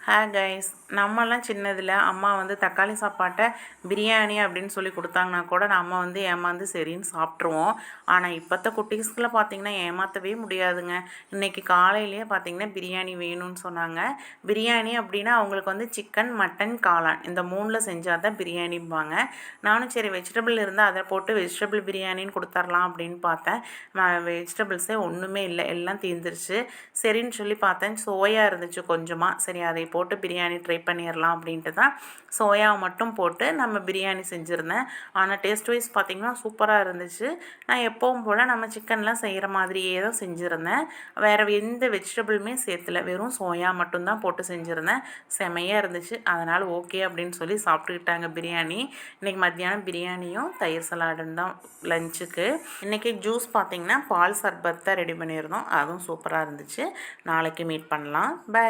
Hi guys, நம்மலாம் சின்னதில் அம்மா வந்து தக்காளி சாப்பாட்டை பிரியாணி அப்படின்னு சொல்லி கொடுத்தாங்கன்னா கூட நம்ம வந்து ஏமாந்து சரின்னு சாப்பிட்ருவோம். ஆனால் இப்போத்த குட்டீஸ்க்குலாம் பார்த்திங்கன்னா ஏமாற்றவே முடியாதுங்க. இன்றைக்கி காலையிலேயே பார்த்திங்கன்னா பிரியாணி வேணும்னு சொன்னாங்க. பிரியாணி அப்படின்னா அவங்களுக்கு வந்து சிக்கன், மட்டன், காளான் இந்த மூணில் செஞ்சால் தான் பிரியாணிம்பாங்க. நானும் சரி வெஜிடபிள் இருந்தால் அதை போட்டு வெஜிடபிள் பிரியாணின்னு கொடுத்துர்லாம் அப்படின்னு பார்த்தேன். வெஜிடபிள்ஸே ஒன்றுமே இல்லை, எல்லாம் தீர்ந்துருச்சு. சரின்னு சொல்லி பார்த்தேன், சோயா இருந்துச்சு கொஞ்சமாக. சரி அதை போட்டு பிரியாணி ட்ரை பண்ணிடலாம் அப்படின்ட்டு தான் சோயாவை மட்டும் போட்டு நம்ம பிரியாணி செஞ்சுருந்தேன். ஆனால் டேஸ்ட் வைஸ் பார்த்திங்கன்னா சூப்பராக இருந்துச்சு. நான் எப்பவும் போல் நம்ம சிக்கன்லாம் செய்கிற மாதிரியே தான் செஞ்சுருந்தேன். வேறு எந்த வெஜிடபிளுமே சேர்த்துல, வெறும் சோயா மட்டும்தான் போட்டு செஞ்சுருந்தேன். செமையாக இருந்துச்சு. அதனால் ஓகே அப்படின்னு சொல்லி சாப்பிட்டுக்கிட்டாங்க பிரியாணி. இன்றைக்கி மத்தியானம் பிரியாணியும் தயிர் சலாடும் தான் லஞ்சுக்கு. இன்றைக்கி ஜூஸ் பார்த்திங்கன்னா பால் சர்பத் தான் ரெடி பண்ணியிருந்தோம். அதுவும் சூப்பராக இருந்துச்சு. நாளைக்கு மீட் பண்ணலாம். பை.